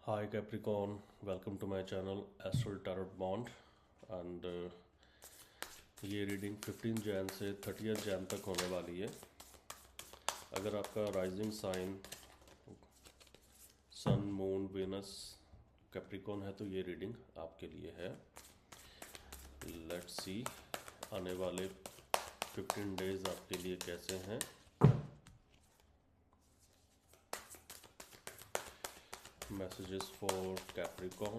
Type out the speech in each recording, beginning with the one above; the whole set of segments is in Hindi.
Hi Capricorn, welcome to my channel Astral Tarot Bond and ये रीडिंग 15 जैन से 30 जैन तक होने वाली है। अगर आपका rising sign sun moon Venus Capricorn है तो ये रीडिंग आपके लिए है। लेट्स सी आने वाले 15 डेज आपके लिए कैसे हैं। Messages for Capricorn,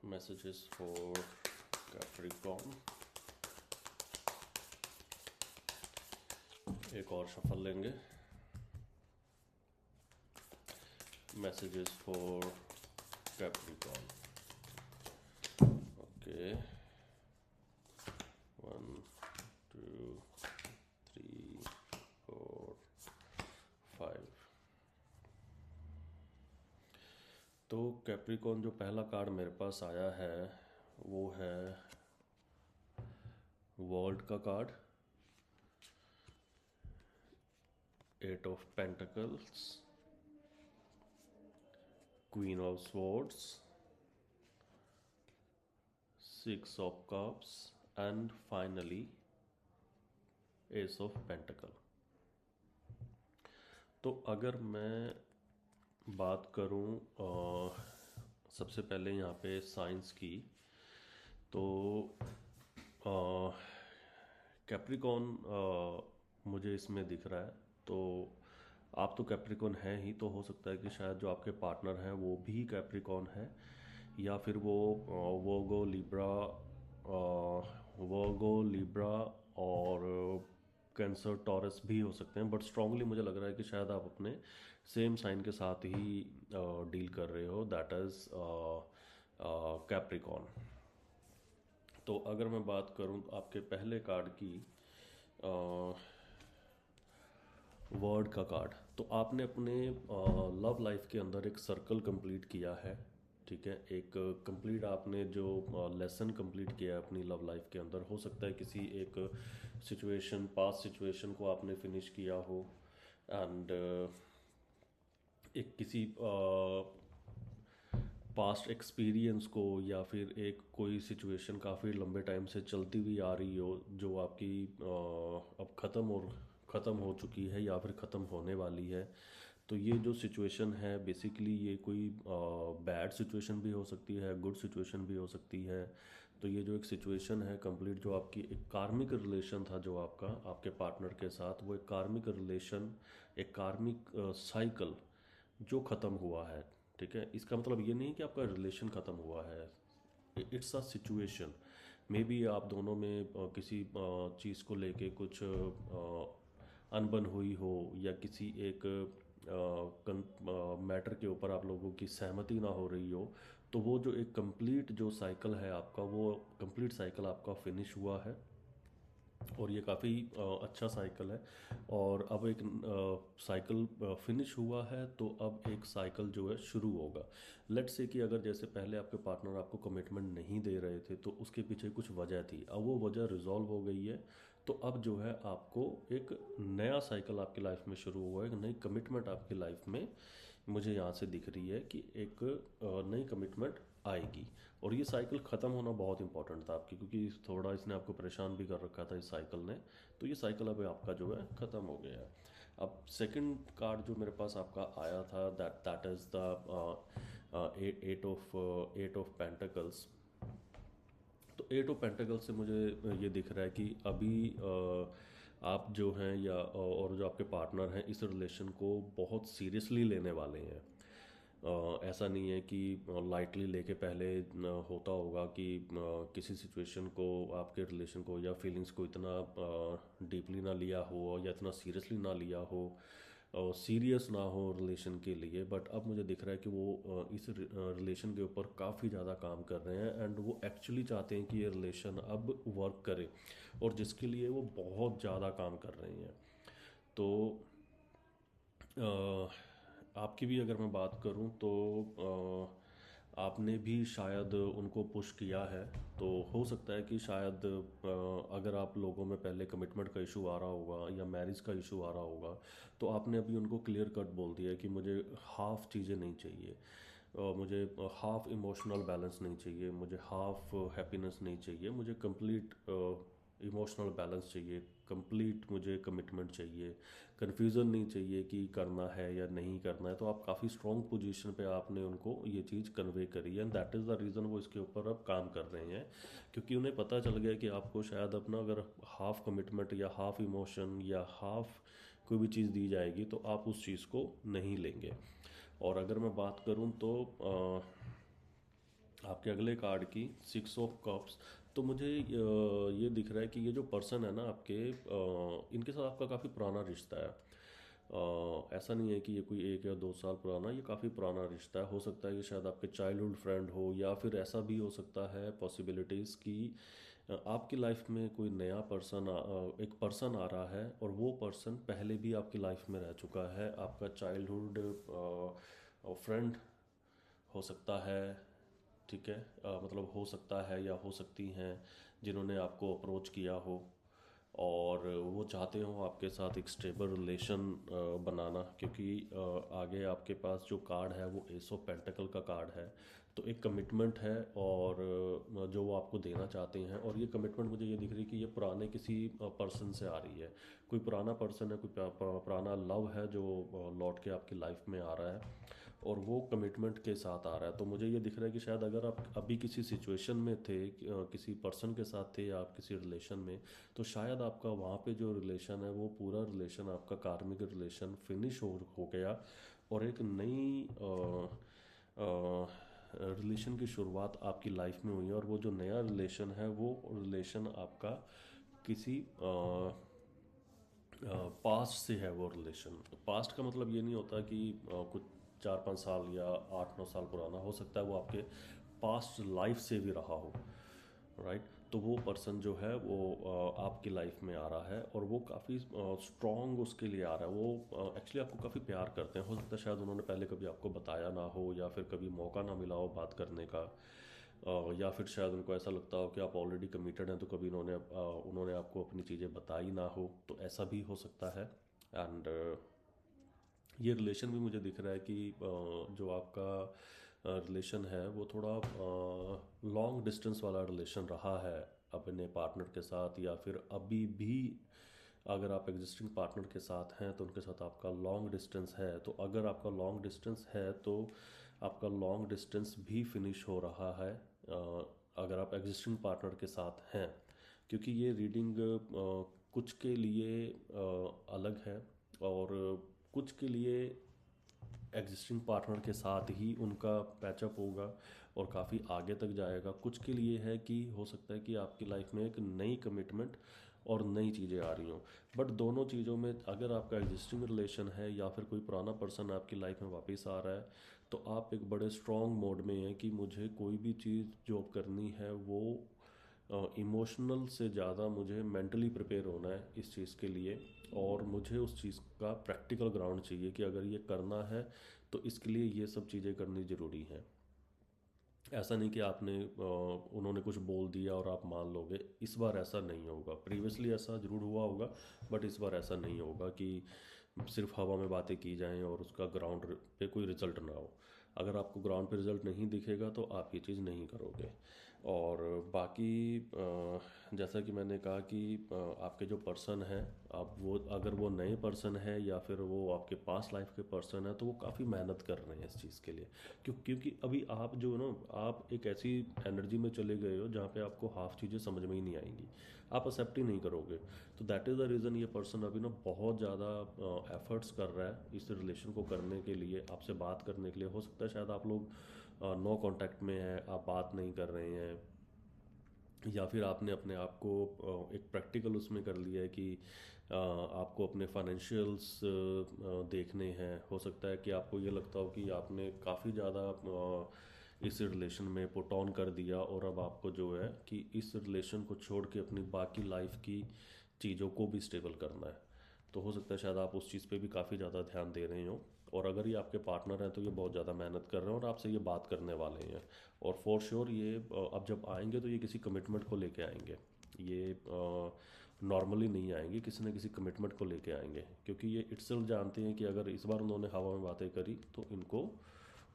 messages for Capricorn। एक और शफल लेंगे। Messages for Capricorn। ओके, 1 2 3 4 5। तो कैप्रिकॉन जो पहला कार्ड मेरे पास आया है वो है वर्ल्ड का card, 8 of pentacles, queen of swords, 6 of cups and finally S of pentacle. तो अगर मैं बात करूं सबसे पहले यहाँ पे साइंस की, तो कैप्रिकॉन मुझे इसमें दिख रहा है। तो आप तो कैप्रिकॉन है ही, तो हो सकता है कि शायद जो आपके पार्टनर हैं वो भी कैप्रिकॉन है, या फिर वो वर्गो लिब्रा और कैंसर टॉरस भी हो सकते हैं। बट स्ट्रांगली मुझे लग रहा है कि शायद आप अपने सेम साइन के साथ ही डील कर रहे हो, दैट इज़ कैप्रिकॉन। तो अगर मैं बात करूं आपके पहले कार्ड की, वर्ड का कार्ड, तो आपने अपने लव लाइफ के अंदर एक सर्कल कंप्लीट किया है। ठीक है, एक कंप्लीट आपने जो लेसन कंप्लीट किया है अपनी लव लाइफ के अंदर। हो सकता है किसी एक सिचुएशन, पास्ट सिचुएशन को आपने फिनिश किया हो, एंड एक किसी पास्ट एक्सपीरियंस को, या फिर एक कोई सिचुएशन काफ़ी लंबे टाइम से चलती हुई आ रही हो जो आपकी अब ख़त्म हो चुकी है या फिर ख़त्म होने वाली है। तो ये जो सिचुएशन है बेसिकली ये कोई बैड सिचुएशन भी हो सकती है, गुड सिचुएशन भी हो सकती है। तो ये जो एक सिचुएशन है कंप्लीट, जो आपकी एक कार्मिक रिलेशन था जो आपका आपके पार्टनर के साथ, वो एक कार्मिक रिलेशन, एक कार्मिक साइकिल जो ख़त्म हुआ है। ठीक है, इसका मतलब ये नहीं कि आपका रिलेशन ख़त्म हुआ है, it's a situation. May be आप दोनों में किसी चीज़ को लेके कुछ अनबन हुई हो, या किसी एक मैटर के ऊपर आप लोगों की सहमति ना हो रही हो। तो वो जो एक कंप्लीट जो साइकिल है आपका, वो कंप्लीट साइकिल आपका फिनिश हुआ है, और ये काफ़ी अच्छा साइकिल है। और अब एक साइकिल फिनिश हुआ है, तो अब एक साइकिल जो है शुरू होगा। लेट्स से कि अगर जैसे पहले आपके पार्टनर आपको कमिटमेंट नहीं दे रहे थे तो उसके पीछे कुछ वजह थी, अब वो वजह रिजॉल्व हो गई है। तो अब जो है आपको एक नया साइकिल आपकी लाइफ में शुरू हुआ है, एक नई कमिटमेंट आपकी लाइफ में मुझे यहाँ से दिख रही है कि एक नई कमिटमेंट आएगी। और ये साइकिल ख़त्म होना बहुत इंपॉर्टेंट था आपकी, क्योंकि थोड़ा इसने आपको परेशान भी कर रखा था इस साइकिल ने। तो ये साइकिल अब आपका जो है ख़त्म हो गया है। अब सेकंड कार्ड जो मेरे पास आपका आया था, that is the eight of pentacles. तो एट ऑफ पेंटिकल से मुझे ये दिख रहा है कि अभी आप जो हैं या और जो आपके पार्टनर हैं इस रिलेशन को बहुत सीरियसली लेने वाले हैं। ऐसा नहीं है कि लाइटली लेके पहले होता होगा कि किसी सिचुएशन को, आपके रिलेशन को या फीलिंग्स को इतना डीपली ना लिया हो या इतना सीरियसली ना लिया हो, सीरियस ना हो रिलेशन के लिए। बट अब मुझे दिख रहा है कि वो इस रिलेशन के ऊपर काफ़ी ज़्यादा काम कर रहे हैं, एंड वो एक्चुअली चाहते हैं कि ये रिलेशन अब वर्क करे, और जिसके लिए वो बहुत ज़्यादा काम कर रहे हैं। तो अ, आपकी भी अगर मैं बात करूं तो आपने भी शायद उनको पुश किया है। तो हो सकता है कि शायद अगर आप लोगों में पहले कमिटमेंट का इशू आ रहा होगा या मैरिज का इशू आ रहा होगा, तो आपने अभी उनको क्लियर कट बोल दिया है कि मुझे हाफ चीज़ें नहीं चाहिए, मुझे हाफ इमोशनल बैलेंस नहीं चाहिए, मुझे हाफ हैप्पीनेस नहीं चाहिए, मुझे कंप्लीट इमोशनल बैलेंस चाहिए, कंप्लीट मुझे कमिटमेंट चाहिए, कन्फ्यूज़न नहीं चाहिए कि करना है या नहीं करना है। तो आप काफ़ी स्ट्रॉन्ग पोजीशन पे आपने उनको ये चीज़ कन्वे करी है, and that is the reason वो इसके ऊपर अब काम कर रहे हैं। क्योंकि उन्हें पता चल गया कि आपको शायद अपना अगर हाफ कमिटमेंट या हाफ इमोशन या हाफ कोई भी चीज़ दी जाएगी तो आप उस चीज़ को नहीं लेंगे। और अगर मैं बात करूं तो आपके अगले कार्ड की 6 ऑफ कप्स, तो मुझे ये दिख रहा है कि ये जो पर्सन है ना आपके, इनके साथ आपका काफ़ी पुराना रिश्ता है। ऐसा नहीं है कि ये कोई 1 या 2 साल पुराना, ये काफ़ी पुराना रिश्ता है। हो सकता है ये शायद आपके चाइल्डहुड फ्रेंड हो, या फिर ऐसा भी हो सकता है पॉसिबिलिटीज़ कि आपकी लाइफ में कोई नया पर्सन, एक पर्सन आ रहा है और वो पर्सन पहले भी आपकी लाइफ में रह चुका है। आपका चाइल्डहुड फ्रेंड हो सकता है, ठीक है, मतलब हो सकता है या हो सकती हैं जिन्होंने आपको अप्रोच किया हो और वो चाहते हो आपके साथ एक स्टेबल रिलेशन बनाना। क्योंकि आगे आपके पास जो कार्ड है वो एस ऑफ पेंटिकल का कार्ड है, तो एक कमिटमेंट है और जो वो आपको देना चाहते हैं। और ये कमिटमेंट मुझे ये दिख रही है कि ये पुराने किसी पर्सन से आ रही है। कोई पुराना पर्सन है, कोई पुराना लव है जो लौट के आपकी लाइफ में आ रहा है और वो कमिटमेंट के साथ आ रहा है। तो मुझे ये दिख रहा है कि शायद अगर आप अभी किसी सिचुएशन में थे, किसी पर्सन के साथ थे या आप किसी रिलेशन में, तो शायद आपका वहाँ पे जो रिलेशन है वो पूरा रिलेशन आपका कार्मिक रिलेशन फिनिश हो गया और एक नई रिलेशन की शुरुआत आपकी लाइफ में हुई है। और वो जो नया रिलेशन है वो रिलेशन आपका किसी पास्ट से है। वो रिलेशन पास्ट का मतलब ये नहीं होता कि कुछ 4-5 साल या 8-9 साल पुराना, हो सकता है वो आपके पास्ट लाइफ से भी रहा हो, राइट। तो वो पर्सन जो है वो आपकी लाइफ में आ रहा है और वो काफ़ी स्ट्रॉन्ग उसके लिए आ रहा है। वो एक्चुअली आपको काफ़ी प्यार करते हैं। हो सकता है शायद उन्होंने पहले कभी आपको बताया ना हो या फिर कभी मौका ना मिला हो बात करने का, या फिर शायद उनको ऐसा लगता हो कि आप ऑलरेडी कमिटेड हैं तो कभी उन्होंने आपको अपनी चीज़ें बताई ना हो, तो ऐसा भी हो सकता है। एंड ये रिलेशन भी मुझे दिख रहा है कि जो आपका रिलेशन है वो थोड़ा लॉन्ग डिस्टेंस वाला रिलेशन रहा है अपने पार्टनर के साथ, या फिर अभी भी अगर आप एग्जिस्टिंग पार्टनर के साथ हैं तो उनके साथ आपका लॉन्ग डिस्टेंस है। तो अगर आपका लॉन्ग डिस्टेंस है तो आपका लॉन्ग डिस्टेंस भी फिनिश हो रहा है अगर आप एग्जिस्टिंग पार्टनर के साथ हैं। क्योंकि ये रीडिंग कुछ के लिए अलग है और कुछ के लिए एग्जिस्टिंग पार्टनर के साथ ही उनका पैचअप होगा और काफ़ी आगे तक जाएगा। कुछ के लिए है कि हो सकता है कि आपकी लाइफ में एक नई कमिटमेंट और नई चीज़ें आ रही हों। बट दोनों चीज़ों में अगर आपका एग्जिस्टिंग रिलेशन है या फिर कोई पुराना पर्सन आपकी लाइफ में वापस आ रहा है, तो आप एक बड़े स्ट्रॉन्ग मोड में हैं कि मुझे कोई भी चीज़ जो करनी है वो इमोशनल से ज़्यादा मुझे मेंटली प्रिपेयर होना है इस चीज़ के लिए। और मुझे उस चीज़ का प्रैक्टिकल ग्राउंड चाहिए कि अगर ये करना है तो इसके लिए ये सब चीज़ें करनी ज़रूरी हैं। ऐसा नहीं कि उन्होंने कुछ बोल दिया और आप मान लोगे। इस बार ऐसा नहीं होगा। प्रीवियसली ऐसा ज़रूर हुआ होगा बट इस बार ऐसा नहीं होगा कि सिर्फ हवा में बातें की जाएं और उसका ग्राउंड पे कोई रिजल्ट ना हो। अगर आपको ग्राउंड पे रिजल्ट नहीं दिखेगा तो आप ये चीज़ नहीं करोगे। और बाकी जैसा कि मैंने कहा कि आपके जो पर्सन है, आप वो अगर वो नए पर्सन है या फिर वो आपके पास लाइफ के पर्सन है, तो वो काफ़ी मेहनत कर रहे हैं इस चीज़ के लिए। क्योंकि अभी आप जो है ना, आप एक ऐसी एनर्जी में चले गए हो जहाँ पे आपको हाफ चीज़ें समझ में ही नहीं आएंगी, आप एक्सेप्ट ही नहीं करोगे। तो दैट इज़ द रीज़न ये पर्सन अभी ना बहुत ज़्यादा एफर्ट्स कर रहा है इस रिलेशन को करने के लिए, आपसे बात करने के लिए। हो सकता है शायद आप लोग नो कांटेक्ट में हैं, आप बात नहीं कर रहे हैं, या फिर आपने अपने आप को एक प्रैक्टिकल उसमें कर लिया है कि आपको अपने फाइनेंशियल्स देखने हैं। हो सकता है कि आपको ये लगता हो कि आपने काफ़ी ज़्यादा इस रिलेशन में पुट ऑन कर दिया और अब आपको जो है कि इस रिलेशन को छोड़ के अपनी बाकी लाइफ की चीज़ों को भी स्टेबल करना है। तो हो सकता है शायद आप उस चीज़ पे भी काफ़ी ज़्यादा ध्यान दे रहे हो। और अगर ये आपके पार्टनर हैं तो ये बहुत ज़्यादा मेहनत कर रहे हैं और आपसे ये बात करने वाले हैं। और फॉर श्योर ये अब जब आएंगे तो ये किसी कमिटमेंट को लेके आएंगे। ये नॉर्मली नहीं आएंगे, किसी न किसी कमिटमेंट को लेके आएंगे, क्योंकि ये इटसेल्फ जानते हैं कि अगर इस बार उन्होंने हवा में बातें करी तो इनको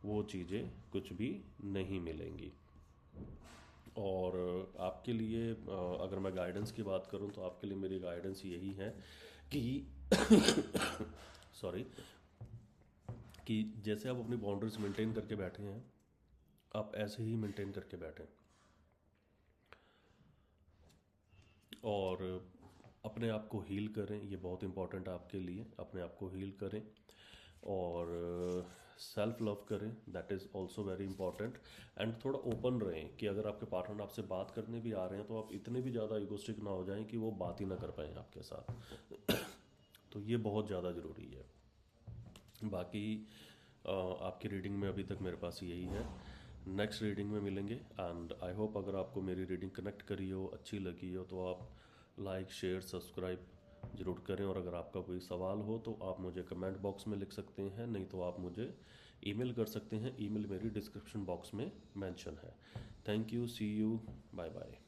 वो चीज़ें कुछ भी नहीं मिलेंगी। और आपके लिए अगर मैं गाइडेंस की बात करूं तो आपके लिए मेरी गाइडेंस यही है कि सॉरी, कि जैसे आप अपनी बाउंड्रीज मेंटेन करके बैठे हैं, आप ऐसे ही मेंटेन करके बैठें। और अपने आप को हील करें, ये बहुत इंपॉर्टेंट है आपके लिए, अपने आप को हील करें। और सेल्फ लव करें, that is also very important. And थोड़ा ओपन रहें कि अगर आपके पार्टनर आपसे बात करने भी आ रहे हैं तो आप इतने भी ज़्यादा इगोस्टिक ना हो जाएं कि वो बात ही ना कर पाएँ आपके साथ। तो ये बहुत ज़्यादा ज़रूरी है। बाकी आपकी रीडिंग में अभी तक मेरे पास यही है। नेक्स्ट रीडिंग में मिलेंगे। एंड आई होप अगर आपको मेरी रीडिंग कनेक्ट करी हो, अच्छी लगी हो, तो आप लाइक शेयर सब्सक्राइब ज़रूर करें। और अगर आपका कोई सवाल हो तो आप मुझे कमेंट बॉक्स में लिख सकते हैं, नहीं तो आप मुझे ईमेल कर सकते हैं। ईमेल मेरी डिस्क्रिप्शन बॉक्स में मेंशन है। Thank you, see you, bye bye.